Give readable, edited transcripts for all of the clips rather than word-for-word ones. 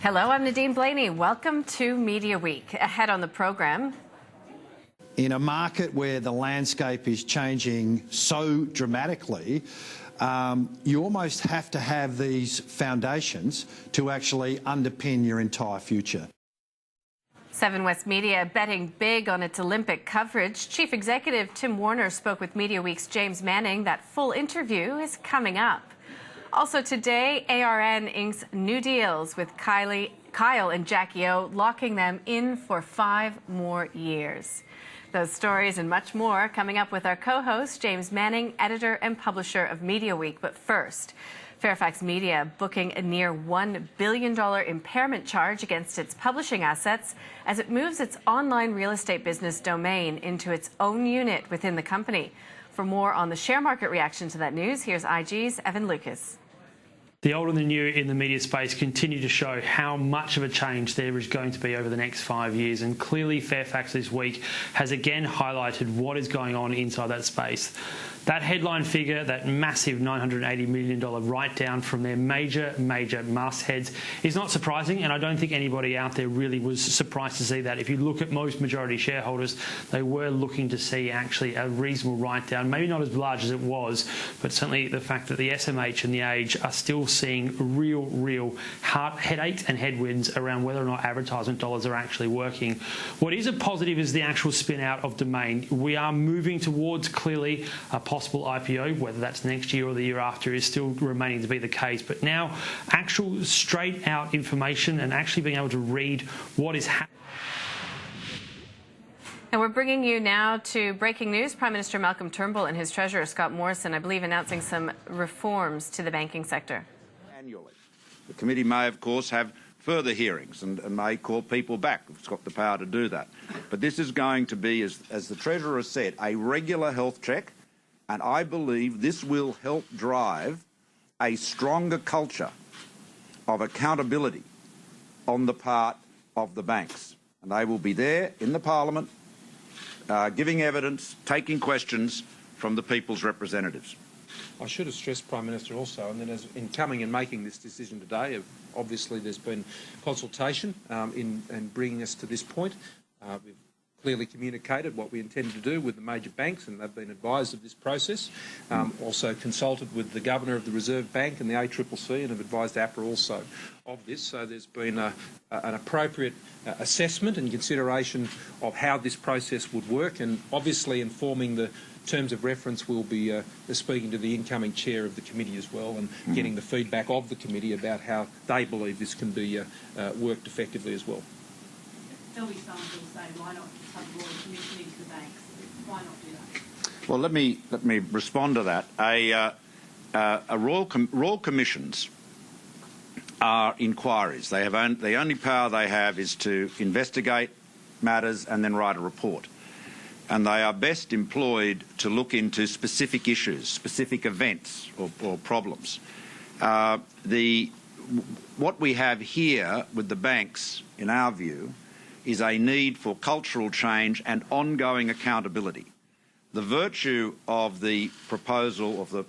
Hello, I'm Nadine Blaney. Welcome to Media Week. Ahead on the program. In a market where the landscape is changing so dramatically, you almost have to have these foundations to actually underpin your entire future. 7 West Media betting big on its Olympic coverage. Chief Executive Tim Warner spoke with Media Week's James Manning. That full interview is coming up. Also today, ARN inks new deals with Kyle and Jackie O, locking them in for 5 more years. Those stories and much more coming up with our co-host, James Manning, editor and publisher of Media Week. But first, Fairfax Media booking a near $1 billion impairment charge against its publishing assets as it moves its online real estate business Domain into its own unit within the company. For more on the share market reaction to that news, here's IG's Evan Lucas. The old and the new in the media space continue to show how much of a change there is going to be over the next 5 years. And clearly Fairfax this week has again highlighted what is going on inside that space. That headline figure, that massive $980 million write-down from their major mastheads is not surprising, and I don't think anybody out there really was surprised to see that. If you look at most majority shareholders, they were looking to see actually a reasonable write-down, maybe not as large as it was, but certainly the fact that the SMH and the Age are still seeing real headaches and headwinds around whether or not advertisement dollars are actually working. What is a positive is the actual spin-out of Domain. We are moving towards clearly a possible IPO, whether that's next year or the year after, is still remaining to be the case. But now, actual straight-out information and actually being able to read what is happening. And we're bringing you now to breaking news. Prime Minister Malcolm Turnbull and his Treasurer Scott Morrison, I believe, announcing some reforms to the banking sector. Annually. The committee may, of course, have further hearings and may call people back. It's got the power to do that. But this is going to be, as the Treasurer said, a regular health check. And I believe this will help drive a stronger culture of accountability on the part of the banks. And they will be there in the Parliament, giving evidence, taking questions from the people's representatives. I should have stressed, Prime Minister, also, and then in coming and making this decision today, obviously there's been consultation in bringing us to this point. We've clearly communicated what we intend to do with the major banks, and they've been advised of this process. Also consulted with the Governor of the Reserve Bank and the ACCC, and have advised APRA also of this. So there's been an appropriate assessment and consideration of how this process would work, and obviously informing the terms of reference. We'll be speaking to the incoming chair of the committee as well, and getting the feedback of the committee about how they believe this can be worked effectively as well. There'll be some who will say, why not have a royal commission into the banks? Why not do that? Well, let me respond to that. Royal commissions are inquiries. The only power they have is to investigate matters and then write a report. And they are best employed to look into specific issues, specific events or problems. What we have here with the banks, in our view, is a need for cultural change and ongoing accountability. The virtue of the proposal of the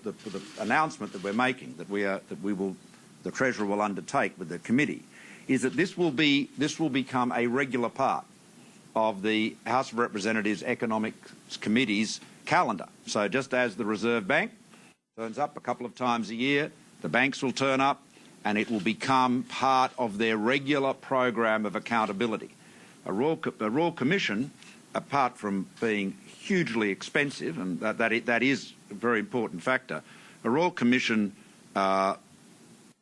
announcement that we're making, the Treasurer will undertake with the committee, is that this will become a regular part of the House of Representatives Economic Committee's calendar. So just as the Reserve Bank turns up a couple of times a year, the banks will turn up, and it will become part of their regular program of accountability. A Royal Commission, apart from being hugely expensive, and that is a very important factor, a Royal Commission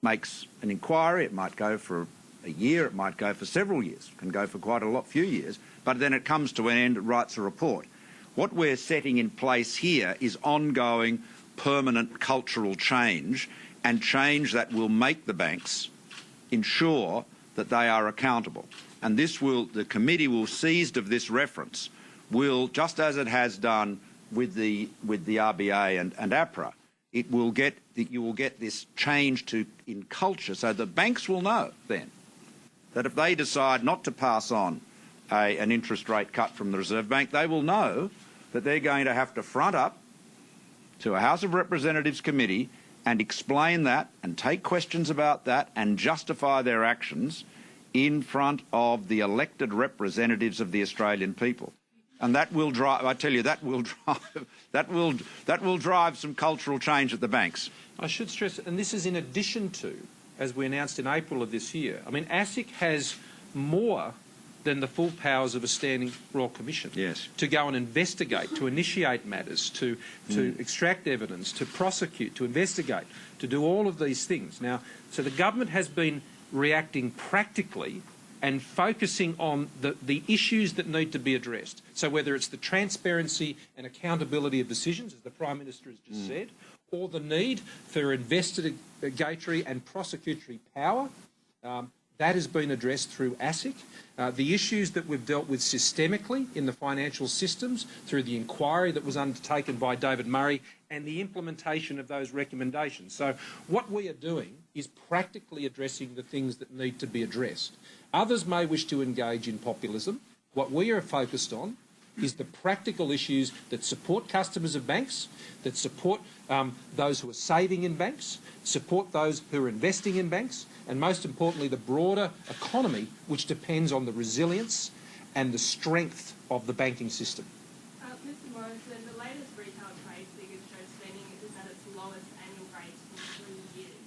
makes an inquiry. It might go for a year, it might go for several years, it can go for quite a few years, but then it comes to an end, it writes a report. What we're setting in place here is ongoing, permanent cultural change, and change that will make the banks ensure that they are accountable. And the committee will, seized of this reference, will, just as it has done with the RBA and APRA, you will get this change in culture, so the banks will know then that if they decide not to pass on an interest rate cut from the Reserve Bank, they will know that they're going to have to front up to a House of Representatives committee and explain that and take questions about that and justify their actions in front of the elected representatives of the Australian people. And that will drive, I tell you, that will drive some cultural change at the banks. I should stress, and this is in addition to, as we announced in April of this year, I mean, ASIC has more than the full powers of a standing Royal Commission. Yes. To go and investigate, to initiate matters, to extract evidence, to prosecute, to investigate, to do all of these things. Now, so the government has been reacting practically and focusing on the issues that need to be addressed. So whether it's the transparency and accountability of decisions, as the Prime Minister has just said, or the need for investigatory and prosecutory power, that has been addressed through ASIC. The issues that we've dealt with systemically in the financial systems through the inquiry that was undertaken by David Murray and the implementation of those recommendations. So what we are doing is practically addressing the things that need to be addressed. Others may wish to engage in populism. What we are focused on is the practical issues that support customers of banks, that support those who are saving in banks, support those who are investing in banks, and most importantly, the broader economy, which depends on the resilience and the strength of the banking system. Mr Morrison, the latest retail trade figures show spending is at its lowest annual rate in 3 years.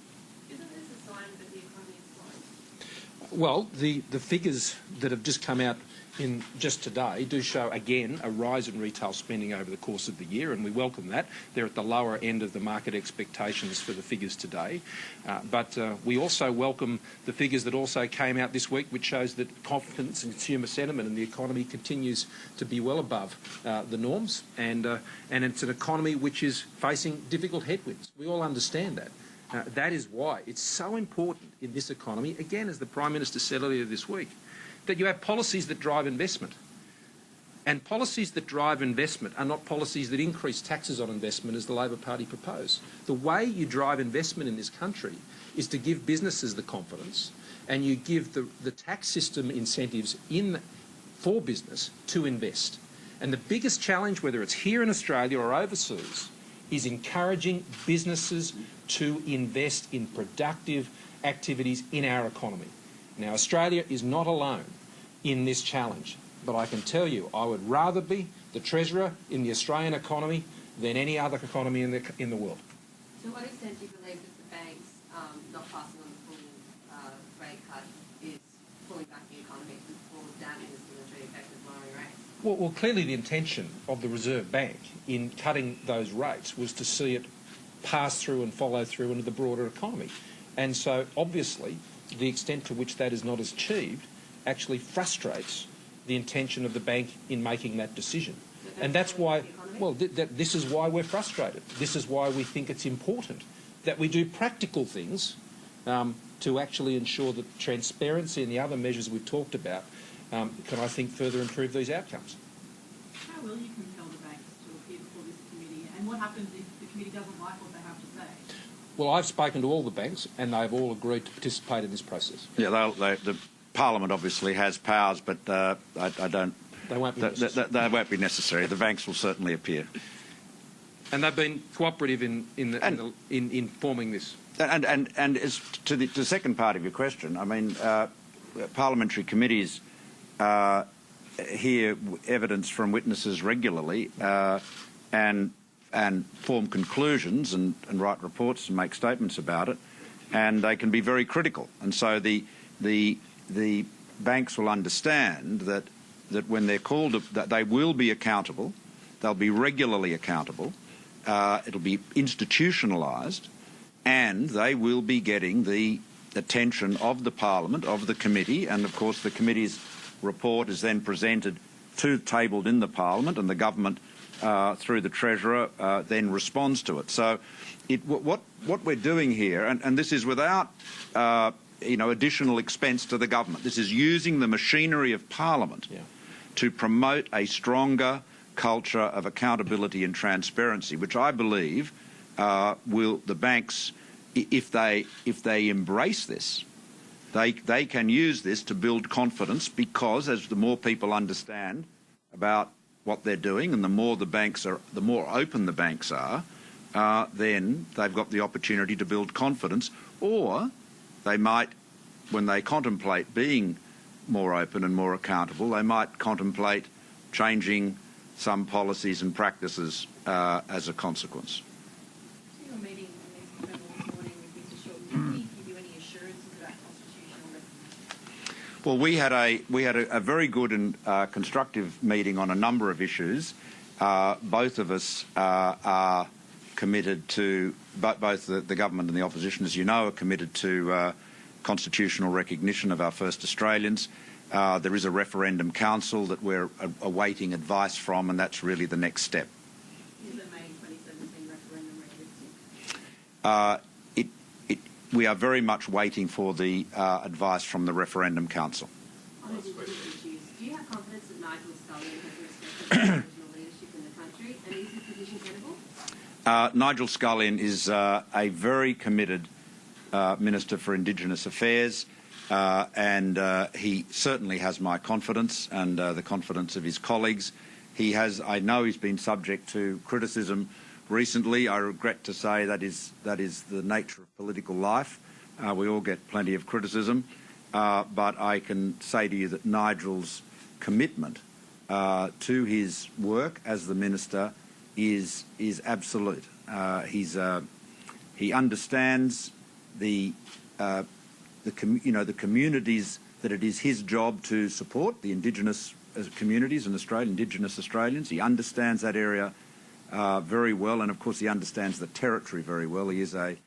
Isn't this a sign that the economy is slowing? Well, the figures that have just come out in just today do show, again, a rise in retail spending over the course of the year, and we welcome that. They're at the lower end of the market expectations for the figures today. But we also welcome the figures that also came out this week, which shows that confidence and consumer sentiment in the economy continues to be well above the norms, and it's an economy which is facing difficult headwinds. We all understand that. That is why it's so important in this economy, again, as the Prime Minister said earlier this week, that you have policies that drive investment. And policies that drive investment are not policies that increase taxes on investment, as the Labor Party propose. The way you drive investment in this country is to give businesses the confidence, and you give the tax system incentives for business to invest. And the biggest challenge, whether it's here in Australia or overseas, is encouraging businesses to invest in productive activities in our economy. Now, Australia is not alone in this challenge, but I can tell you I would rather be the treasurer in the Australian economy than any other economy in the world. To what extent do you believe that the banks not passing on the full rate cut is pulling back the economy or damaging the stimulatory effect of lowering rates? Well, clearly the intention of the Reserve Bank in cutting those rates was to see it pass through and follow through into the broader economy. And so, obviously, the extent to which that is not achieved actually frustrates the intention of the bank in making that decision. And that's why, well, this is why we're frustrated. This is why we think it's important that we do practical things to actually ensure that transparency and the other measures we've talked about can, I think, further improve these outcomes. How will you compel the banks to appear before this committee, and what happens if the committee doesn't like what they have to say? Well, I've spoken to all the banks, and they've all agreed to participate in this process. Yeah, the Parliament obviously has powers, but I don't. They won't be necessary. They won't be necessary. The banks will certainly appear. And they've been cooperative in forming this. And as to the second part of your question, I mean, parliamentary committees hear evidence from witnesses regularly and form conclusions and write reports and make statements about it, and they can be very critical. And so the banks will understand that when they're called, that they will be accountable, they'll be regularly accountable, it'll be institutionalised, and they will be getting the attention of the Parliament, of the committee, and of course the committee's report is then tabled in the Parliament, and the government through the Treasurer then responds to it. So what we're doing here, and this is without additional expense to the government, this is using the machinery of Parliament to promote a stronger culture of accountability and transparency, which I believe will the banks, if they embrace this, they can use this to build confidence, because as the more people understand about what they're doing and the more open the banks are, then they've got the opportunity to build confidence, or they might, when they contemplate being more open and more accountable. They might contemplate changing some policies and practices as a consequence. So your meeting this morning with Mr. Short, did he give you any assurances about constitutional recognition? Well, we had a very good and constructive meeting on a number of issues. Both of us are committed to, both the government and the opposition, as you know, are committed to constitutional recognition of our first Australians. There is a referendum council that we're awaiting advice from, and that's really the next step. Is the May 2017 referendum realistic? We are very much waiting for the advice from the referendum council. On Indigenous issues, do you have confidence that Nigel Scullion has respected Aboriginal leadership in the country, and is his position credible? Nigel Scullion is a very committed Minister for Indigenous Affairs, and he certainly has my confidence and the confidence of his colleagues. I know he's been subject to criticism recently. I regret to say that is the nature of political life. We all get plenty of criticism, but I can say to you that Nigel's commitment to his work as the minister is absolute. He understands the communities that it is his job to support, the Indigenous communities in Australia, Indigenous Australians. He understands that area very well, and of course he understands the territory very well. He is a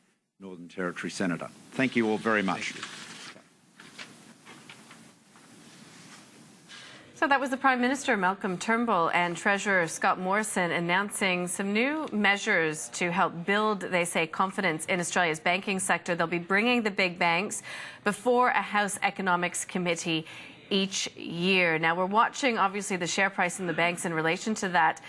Northern Territory Senator. Thank you all very much. So that was the Prime Minister, Malcolm Turnbull, and Treasurer Scott Morrison announcing some new measures to help build, they say, confidence in Australia's banking sector. They'll be bringing the big banks before a House Economics Committee each year. Now, we're watching, obviously, the share price in the banks in relation to that.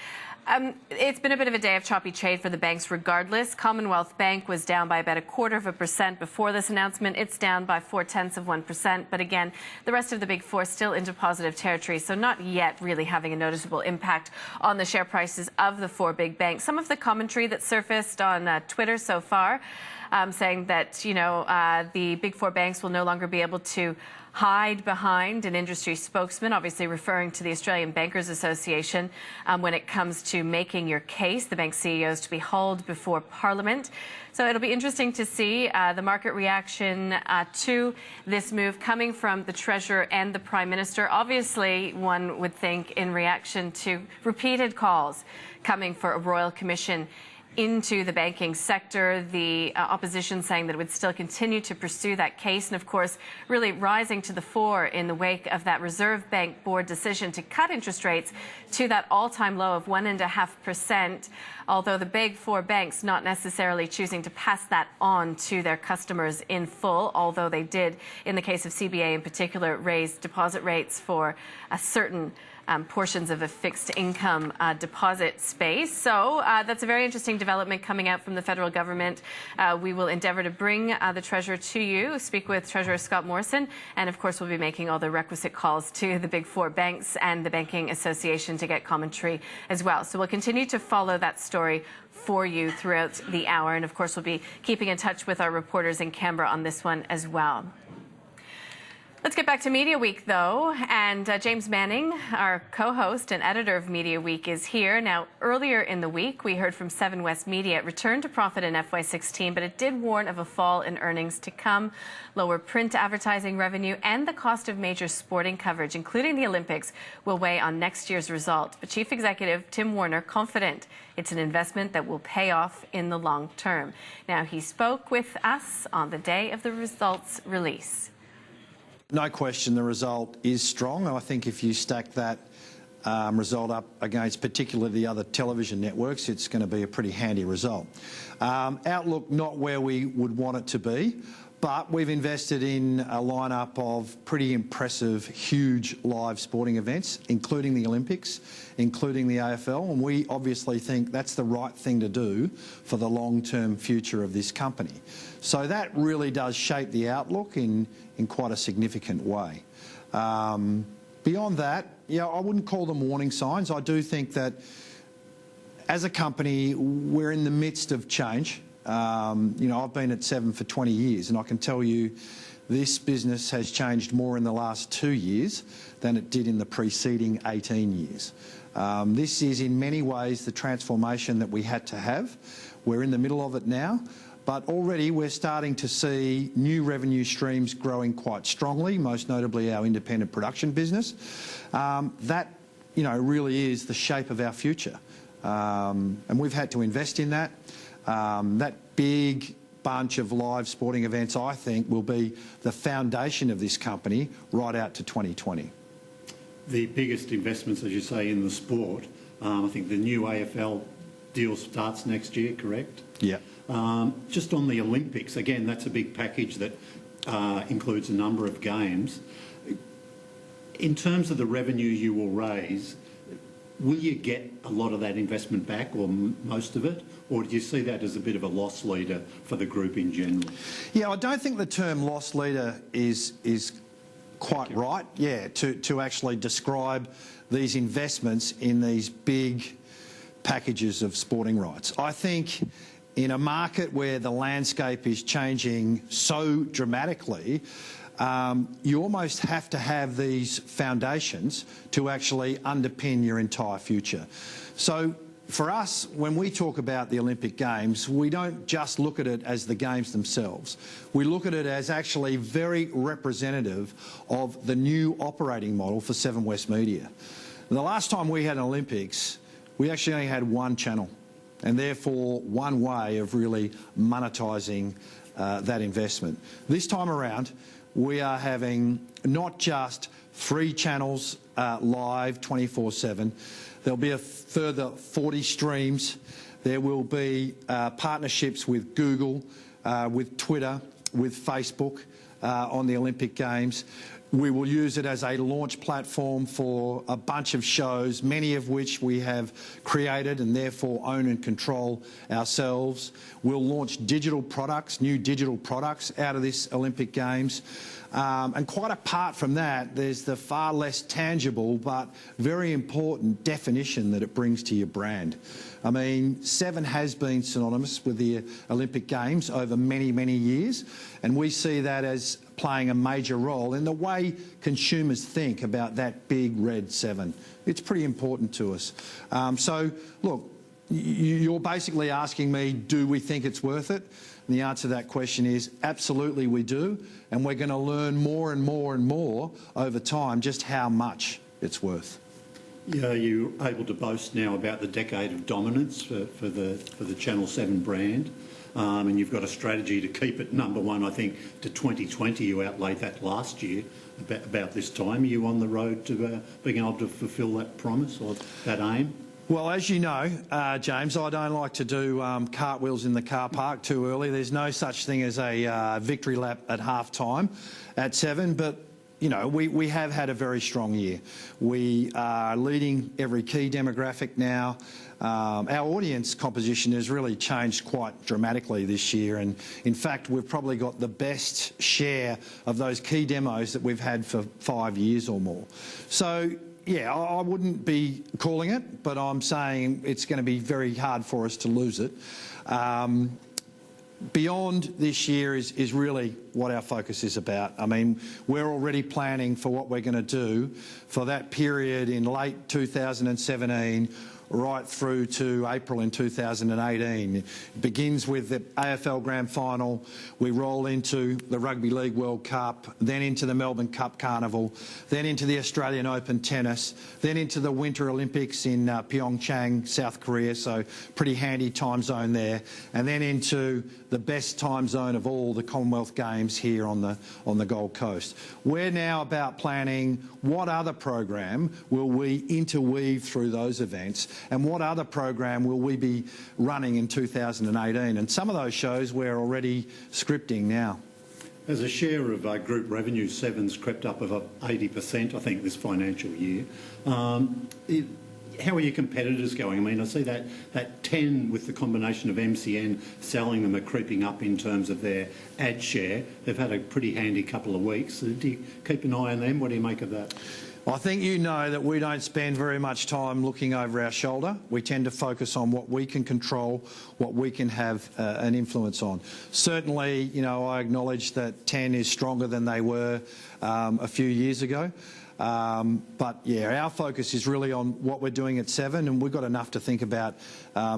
It's been a bit of a day of choppy trade for the banks regardless. Commonwealth Bank was down by about 0.25% before this announcement. It's down by 0.4%. But again, the rest of the big four still into positive territory, so not yet really having a noticeable impact on the share prices of the four big banks. Some of the commentary that surfaced on Twitter so far saying that, the big four banks will no longer be able to hide behind an industry spokesman, obviously referring to the Australian Bankers Association when it comes to making your case, the bank CEOs to be hauled before Parliament. So it'll be interesting to see the market reaction to this move coming from the Treasurer and the Prime Minister. Obviously, one would think in reaction to repeated calls coming for a Royal Commission into the banking sector, the opposition saying that it would still continue to pursue that case, and of course really rising to the fore in the wake of that Reserve Bank Board decision to cut interest rates to that all-time low of 1.5%, although the big four banks not necessarily choosing to pass that on to their customers in full, although they did, in the case of CBA in particular, raise deposit rates for a certain portions of a fixed income deposit space. So that's a very interesting development coming out from the federal government. We will endeavour to bring the Treasurer to you, speak with Treasurer Scott Morrison, and of course we'll be making all the requisite calls to the big four banks and the Banking Association to get commentary as well. So we'll continue to follow that story for you throughout the hour, and of course we'll be keeping in touch with our reporters in Canberra on this one as well. Let's get back to Media Week, though, and James Manning, our co-host and editor of Media Week, is here. Now, earlier in the week, we heard from 7 West Media. It returned to profit in FY16, but it did warn of a fall in earnings to come, lower print advertising revenue, and the cost of major sporting coverage, including the Olympics, will weigh on next year's result. But Chief Executive Tim Warner confident it's an investment that will pay off in the long term. Now, he spoke with us on the day of the results release. No question the result is strong. I think if you stack that result up against particularly the other television networks, it's going to be a pretty handy result. Outlook not where we would want it to be, but we've invested in a lineup of pretty impressive, huge live sporting events, including the Olympics, including the AFL, and we obviously think that's the right thing to do for the long-term future of this company. So that really does shape the outlook in quite a significant way. Beyond that, I wouldn't call them warning signs. I do think that as a company, we're in the midst of change. I've been at Seven for 20 years, and I can tell you this business has changed more in the last 2 years than it did in the preceding 18 years. This is in many ways the transformation that we had to have. We're in the middle of it now, but already we're starting to see new revenue streams growing quite strongly, most notably our independent production business. That really is the shape of our future. And we've had to invest in that. That big bunch of live sporting events, I think, will be the foundation of this company right out to 2020. The biggest investments, as you say, in the sport, I think the new AFL deal starts next year, correct? Yeah. Just on the Olympics, again, that's a big package that includes a number of games. In terms of the revenue you will raise, will you get a lot of that investment back, or most of it, or do you see that as a bit of a loss leader for the group in general? Yeah, I don't think the term loss leader is quite right, to actually describe these investments in these big packages of sporting rights. I think in a market where the landscape is changing so dramatically, you almost have to have these foundations to actually underpin your entire future. So for us, when we talk about the Olympic Games, we don't just look at it as the Games themselves. We look at it as actually very representative of the new operating model for Seven West Media. The last time we had an Olympics, we actually only had one channel, and therefore one way of really monetising that investment. This time around, we are having not just 3 channels live 24/7. There'll be a further 40 streams. There will be partnerships with Google, with Twitter, with Facebook on the Olympic Games. We will use it as a launch platform for a bunch of shows, many of which we have created and therefore own and control ourselves. We'll launch digital products, new digital products out of this Olympic Games. And quite apart from that, there's the far less tangible but very important definition that it brings to your brand. I mean, Seven has been synonymous with the Olympic Games over many, many years, and we see that as playing a major role in the way consumers think about that big red 7. It's pretty important to us. So, look, you're basically asking me, do we think it's worth it? And the answer to that question is absolutely we do, and we're going to learn more and more and more over time just how much it's worth. Yeah, you're able to boast now about the decade of dominance for the Channel 7 brand, and you've got a strategy to keep it number one, I think, to 2020. You outlaid that last year about this time. Are you on the road to being able to fulfil that promise or that aim? Well, as you know, James, I don't like to do cartwheels in the car park too early. There's no such thing as a victory lap at half-time at Seven, but we have had a very strong year. We are leading every key demographic now. Our audience composition has really changed quite dramatically this year, and in fact we've probably got the best share of those key demos that we've had for 5 years or more. So yeah, I wouldn't be calling it, but I'm saying it's going to be very hard for us to lose it. Beyond this year is really what our focus is about. I mean, we're already planning for what we're going to do for that period in late 2017 right through to April in 2018. It begins with the AFL Grand Final, we roll into the Rugby League World Cup, then into the Melbourne Cup Carnival, then into the Australian Open Tennis, then into the Winter Olympics in Pyeongchang, South Korea, so pretty handy time zone there, and then into the best time zone of all, the Commonwealth Games here on the Gold Coast. We're now about planning what other program will we interweave through those events, and what other program will we be running in 2018. And some of those shows we're already scripting now. As a share of group revenue, Seven's crept up about 80%, I think, this financial year. How are your competitors going? I mean, I see that 10 with the combination of MCN selling them are creeping up in terms of their ad share. They've had a pretty handy couple of weeks. Do you keep an eye on them? What do you make of that? I think you know that we don't spend very much time looking over our shoulder. We tend to focus on what we can control, what we can have an influence on. Certainly, you know, I acknowledge that 10 is stronger than they were a few years ago. But yeah, our focus is really on what we're doing at 7, and we've got enough to think about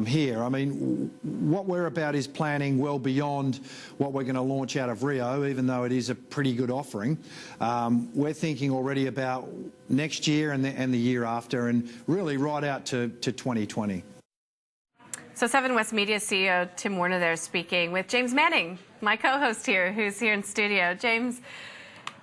here. I mean, what we're about is planning well beyond what we're going to launch out of Rio, even though it is a pretty good offering. We're thinking already about next year and the year after, and really right out to 2020. So 7 West Media CEO Tim Warner there speaking with James Manning, my co-host here, who's here in studio. James,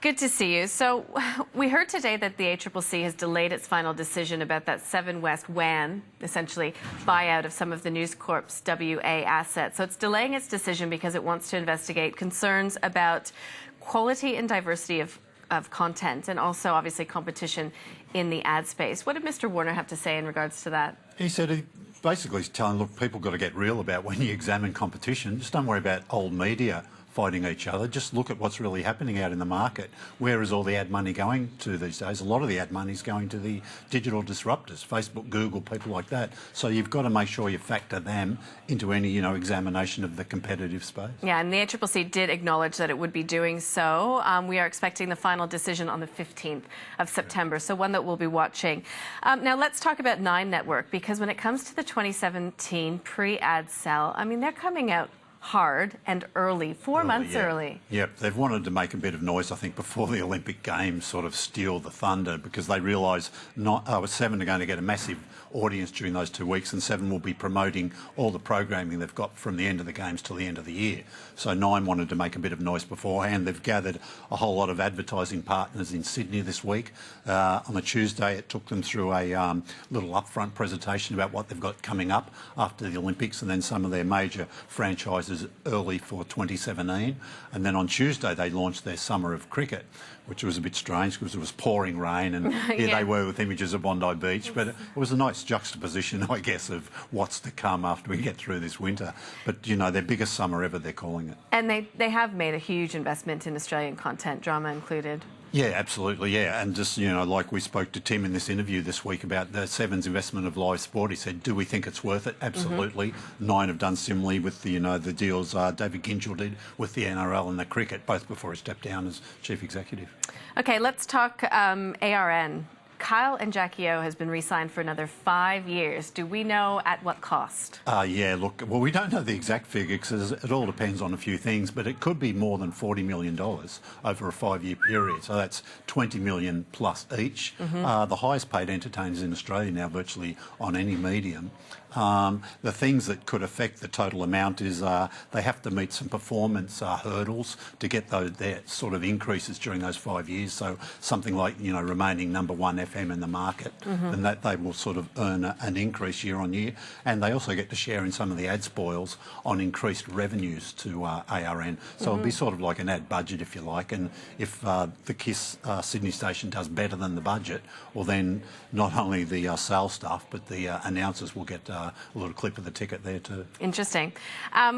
good to see you. So we heard today that the ACCC has delayed its final decision about that 7 West WAN, essentially buyout of some of the News Corp's WA assets. So it's delaying its decision because it wants to investigate concerns about quality and diversity of content, and also obviously competition in the ad space. What did Mr. Warner have to say in regards to that? He said basically he's telling, look, people got to get real about when you examine competition. Just don't worry about old media fighting each other. Just look at what's really happening out in the market. Where is all the ad money going to these days? A lot of the ad money is going to the digital disruptors, Facebook, Google, people like that. So you've got to make sure you factor them into any, you know, examination of the competitive space. Yeah, and the ACCC did acknowledge that it would be doing so. We are expecting the final decision on the 15th of September, so one that we'll be watching. Now let's talk about Nine Network, because when it comes to the 2017 pre-ad sell, I mean, they're coming out hard and early, 4 months early. Yep, they've wanted to make a bit of noise, I think, before the Olympic Games, sort of steal the thunder, because they realise 7 are going to get a massive audience during those 2 weeks, and 7 will be promoting all the programming they've got from the end of the Games till the end of the year. So 9 wanted to make a bit of noise beforehand. They've gathered a whole lot of advertising partners in Sydney this week. On a Tuesday, it took them through a little upfront presentation about what they've got coming up after the Olympics, and then some of their major franchises early for 2017. And then on Tuesday, they launched their Summer of Cricket, which was a bit strange because it was pouring rain, and here they were with images of Bondi Beach. But it was a nice juxtaposition, I guess, of what's to come after we get through this winter. But, you know, their biggest summer ever, they're calling it. And they have made a huge investment in Australian content, drama included. Yeah, absolutely, yeah. And just, you know, like we spoke to Tim in this interview this week about the 7's investment of live sport, he said, do we think it's worth it? Absolutely. 9 have done similarly with the, you know, the deals David Ginchel did with the NRL and the cricket, both before he stepped down as chief executive. OK, let's talk ARN. Kyle and Jackie O has been re-signed for another 5 years. Do we know at what cost? Yeah, look, well, we don't know the exact figure because it all depends on a few things, but it could be more than $40 million over a 5-year period. So that's $20 million plus each. The highest paid entertainers in Australia now, virtually on any medium. The things that could affect the total amount is they have to meet some performance hurdles to get their sort of increases during those 5 years. So something like, you know, remaining number 1 FM in the market, and that they will sort of earn an increase year on year. And they also get to share in some of the ad spoils on increased revenues to ARN. So it'll be sort of like an ad budget, if you like. And if the KISS Sydney station does better than the budget, well then not only the sales staff but the announcers will get a little clip of the ticket there too. Interesting.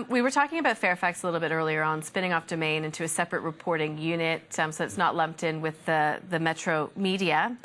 We were talking about Fairfax a little bit earlier on, spinning off Domain into a separate reporting unit so it's not lumped in with the Metro Media.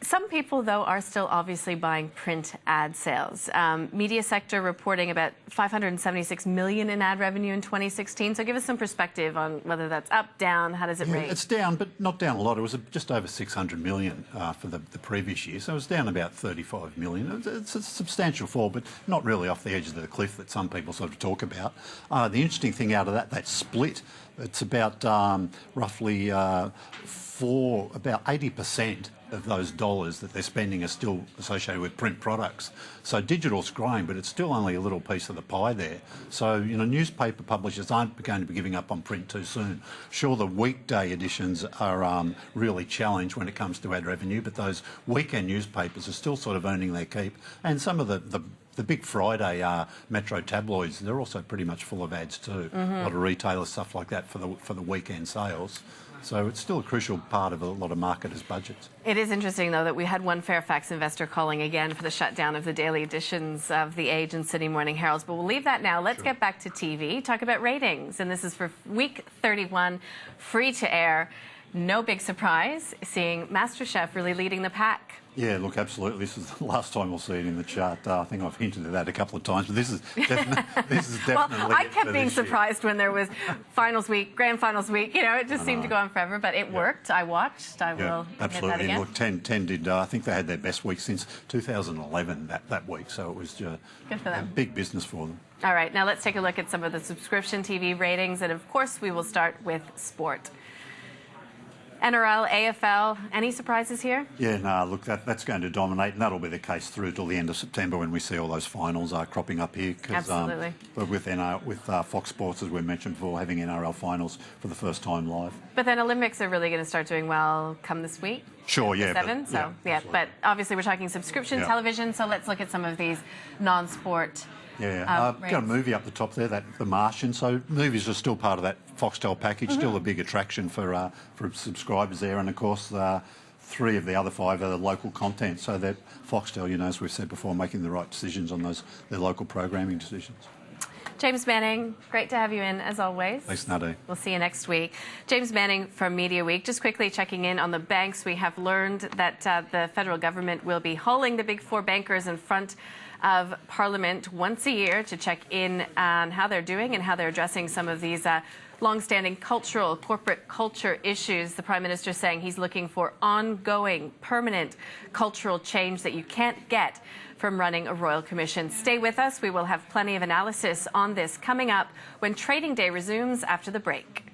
Some people, though, are still obviously buying print ad sales. Media sector reporting about $576 million in ad revenue in 2016. So give us some perspective on whether that's up, down, how does it rate? It's down, but not down a lot. It was just over $600 million for the previous year. So it was down about $35 million. It's a substantial fall, but not really off the edge of the cliff that some people sort of talk about. The interesting thing out of that split, it's about roughly about 80% of those dollars that they're spending are still associated with print products. So digital's growing, but it's still only a little piece of the pie there. So, you know, newspaper publishers aren't going to be giving up on print too soon. Sure, the weekday editions are really challenged when it comes to ad revenue, but those weekend newspapers are still sort of earning their keep. And some of the big Friday Metro tabloids, they're also pretty much full of ads too. A lot of retailer stuff like that for the weekend sales. So it's still a crucial part of a lot of marketers' budgets. It is interesting, though, that we had one Fairfax investor calling again for the shutdown of the daily editions of The Age and Sydney Morning Heralds. But we'll leave that now. Let's get back to TV, talk about ratings. And this is for week 31, free to air. No big surprise seeing MasterChef really leading the pack. Yeah, look, absolutely. This is the last time we'll see it in the chart. I think I've hinted at that a couple of times, but this is definitely. Well, I kept being surprised when there was finals week, grand finals week. You know, it just seemed to go on forever, but it worked. I watched. I will admit absolutely. that again. Look, 10 did. I think they had their best week since 2011 that week, so it was good for them. Big business for them. All right, now let's take a look at some of the subscription TV ratings, and of course, we will start with sport. NRL, AFL, any surprises here? Yeah, no, look, that's going to dominate, and that'll be the case through till the end of September when we see all those finals cropping up here. Absolutely. But with Fox Sports, as we mentioned before, having NRL finals for the first time live. But then Olympics are really going to start doing well come this week. Sure, yeah. 7, but obviously we're talking subscription television, so let's look at some of these non-sport. Got a movie up the top there, The Martian. So movies are still part of that Foxtel package, still a big attraction for subscribers there. And of course, 3 of the other 5 are local content. So that Foxtel, you know, as we've said before, making the right decisions on their local programming decisions. James Manning, great to have you in as always. Thanks, Nadine. We'll see you next week. James Manning from Media Week. Just quickly checking in on the banks. We have learned that the federal government will be hauling the big 4 bankers in front of Parliament once a year to check in on how they're doing and how they're addressing some of these long-standing corporate culture issues. The Prime Minister saying he's looking for ongoing, permanent cultural change that you can't get from running a Royal Commission. Stay with us. We will have plenty of analysis on this coming up when Trading Day resumes after the break.